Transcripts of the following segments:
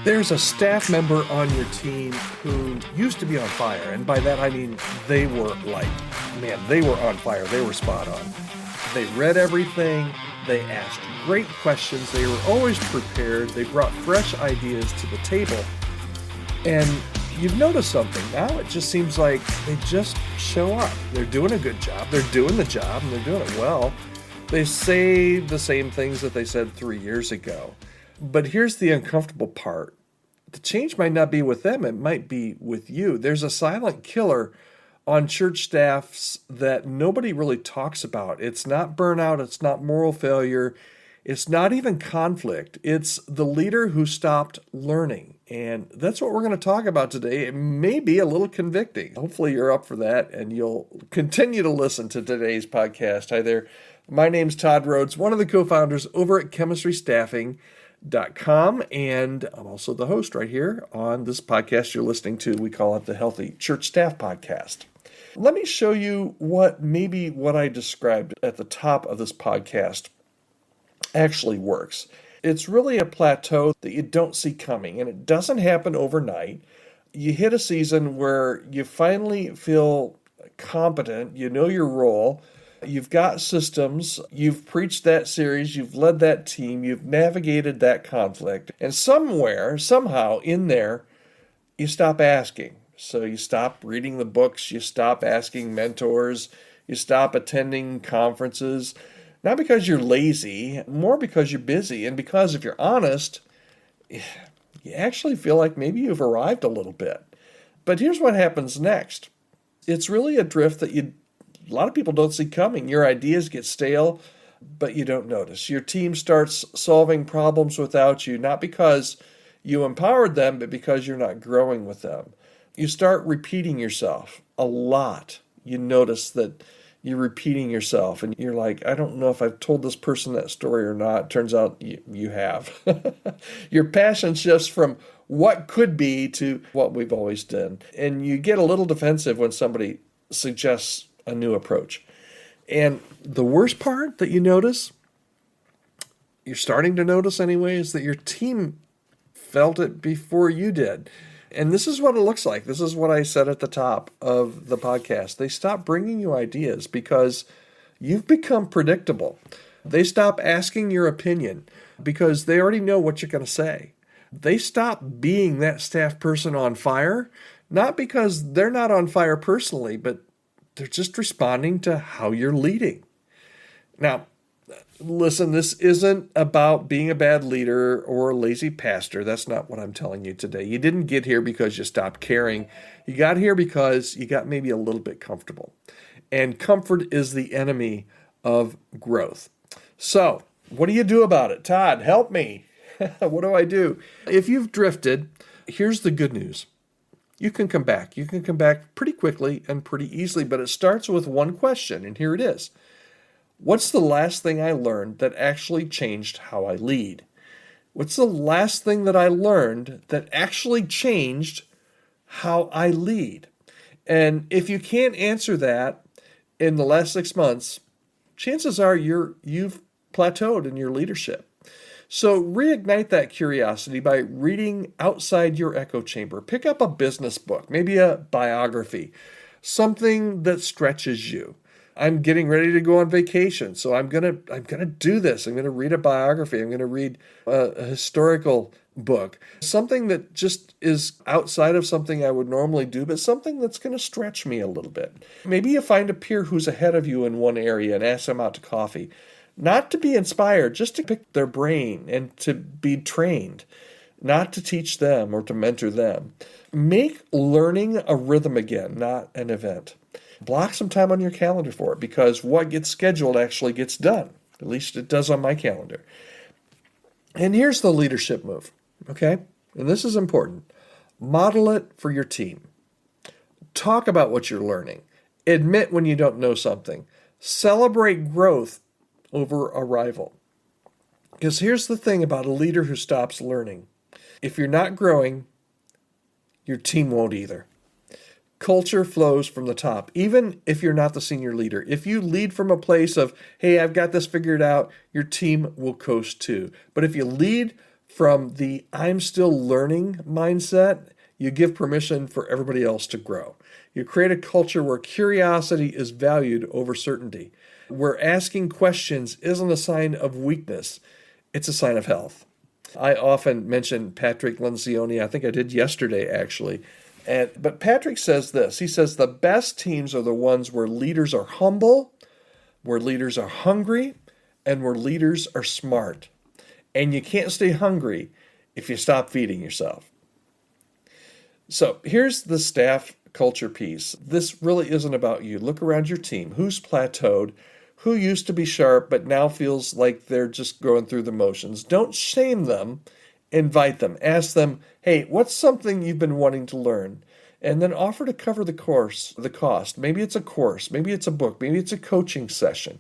There's a staff member on your team who used to be on fire, and by that I mean they were they were on fire. They were spot on. They read everything. They asked great questions. They were always prepared. They brought fresh ideas to the table. And you've noticed something. Now it just seems like they just show up. They're doing a good job. They're doing the job, and they're doing it well. They say the same things that they said 3 years ago. But here's the uncomfortable part. The change might not be with them. It might be with you. There's a silent killer on church staffs that nobody really talks about. It's not burnout. It's not moral failure. It's not even conflict. It's the leader who stopped learning. And that's what we're going to talk about today. It may be a little convicting. Hopefully you're up for that and you'll continue to listen to today's podcast. Hi there. My name's Todd Rhoades, one of the co-founders over at chemistrystaffing.com, and I'm also the host right here on this podcast you're listening to. We call it the Healthy Church Staff Podcast. Let me show you what I described at the top of this podcast actually works. It's really a plateau that you don't see coming, and it doesn't happen overnight. You hit a season where you finally feel competent, you know your role, you've got systems, you've preached that series, you've led that team, you've navigated that conflict, and somehow in there, you stop asking. So you stop reading the books, you stop asking mentors, you stop attending conferences, not because you're lazy, more because you're busy, and because if you're honest, you actually feel like maybe you've arrived a little bit. But here's what happens next. It's really a drift that a lot of people don't see coming. Your ideas get stale, but you don't notice. Your team starts solving problems without you, not because you empowered them, but because you're not growing with them. You start repeating yourself a lot. You notice that you're repeating yourself, and you're like, I don't know if I've told this person that story or not. Turns out you have. Your passion shifts from what could be to what we've always done. And you get a little defensive when somebody suggests a new approach. And the worst part that you're starting to notice anyway, is that your team felt it before you did. And this is what it looks like. This is what I said at the top of the podcast. They stop bringing you ideas because you've become predictable. They stop asking your opinion because they already know what you're going to say. They stop being that staff person on fire, not because they're not on fire personally, but they're just responding to how you're leading. Now, listen, this isn't about being a bad leader or a lazy pastor. That's not what I'm telling you today. You didn't get here because you stopped caring. You got here because you got maybe a little bit comfortable. And comfort is the enemy of growth. So, what do you do about it? Todd, help me. What do I do? If you've drifted, here's the good news. You can come back. You can come back pretty quickly and pretty easily, but it starts with one question, and here it is. What's the last thing I learned that actually changed how I lead? What's the last thing that I learned that actually changed how I lead? And if you can't answer that in the last 6 months, chances are you've plateaued in your leadership. So reignite that curiosity by reading outside your echo chamber. Pick up a business book, maybe a biography, something that stretches you. I'm getting ready to go on vacation, so I'm gonna do this. I'm gonna read a biography. I'm gonna read a historical book, something that just is outside of something I would normally do, but something that's gonna stretch me a little bit. Maybe you find a peer who's ahead of you in one area and ask them out to coffee. Not to be inspired, just to pick their brain and to be trained, not to teach them or to mentor them. Make learning a rhythm again, not an event. Block some time on your calendar for it, because what gets scheduled actually gets done. At least it does on my calendar. And here's the leadership move, okay? And this is important. Model it for your team. Talk about what you're learning. Admit when you don't know something. Celebrate growth over arrival. Because here's the thing about a leader who stops learning. If you're not growing, your team won't either. Culture flows from the top, even if you're not the senior leader. If you lead from a place of, hey, I've got this figured out, your team will coast too. But if you lead from the I'm still learning mindset, you give permission for everybody else to grow. You create a culture where curiosity is valued over certainty, where asking questions isn't a sign of weakness, it's a sign of health. I often mention Patrick Lencioni. I think I did yesterday, actually. But Patrick says this. He says the best teams are the ones where leaders are humble, where leaders are hungry, and where leaders are smart. And you can't stay hungry if you stop feeding yourself. So here's the staff culture piece. This really isn't about you. Look around your team. Who's plateaued? Who used to be sharp but now feels like they're just going through the motions? Don't shame them. Invite them. Ask them, hey, what's something you've been wanting to learn? And then offer to cover the cost. Maybe it's a course. Maybe it's a book. Maybe it's a coaching session.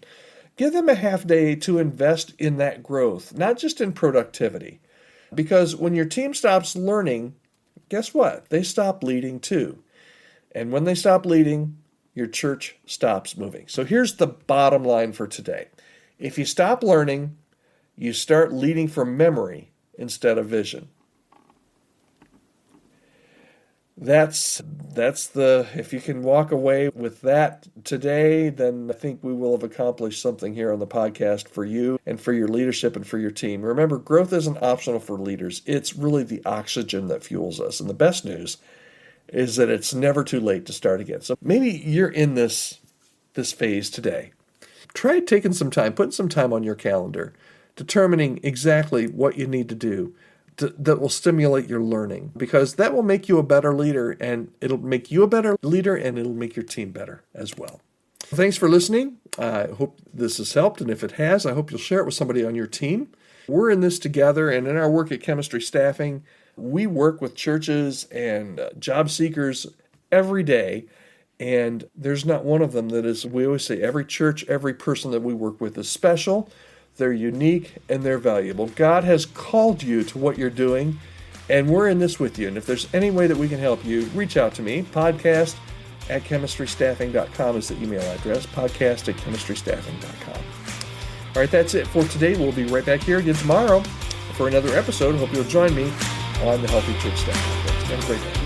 Give them a half day to invest in that growth, not just in productivity. Because when your team stops learning, guess what? They stop leading too. And when they stop leading, your church stops moving. So here's the bottom line for today. If you stop learning, you start leading from memory instead of vision. If you can walk away with that today, then I think we will have accomplished something here on the podcast for you and for your leadership and for your team. Remember, growth isn't optional for leaders. It's really the oxygen that fuels us. And the best news is that it's never too late to start again. So maybe you're in this phase today. Try taking some time, putting some time on your calendar, determining exactly what you need to do that will stimulate your learning, because that will make you a better leader, and it'll make you a better leader, and it'll make your team better as well. Thanks for listening. I hope this has helped, and if it has, I hope you'll share it with somebody on your team. We're in this together, and in our work at Chemistry Staffing, we work with churches and job seekers every day, and there's not one of them that is, we always say, every church, every person that we work with is special. They're unique, and they're valuable. God has called you to what you're doing, and we're in this with you. And if there's any way that we can help you, reach out to me. podcast@chemistrystaffing.com is the email address, podcast@chemistrystaffing.com. All right, that's it for today. We'll be right back here again tomorrow for another episode. Hope you'll join me on the Healthy Church Staff Podcast. Have a great day.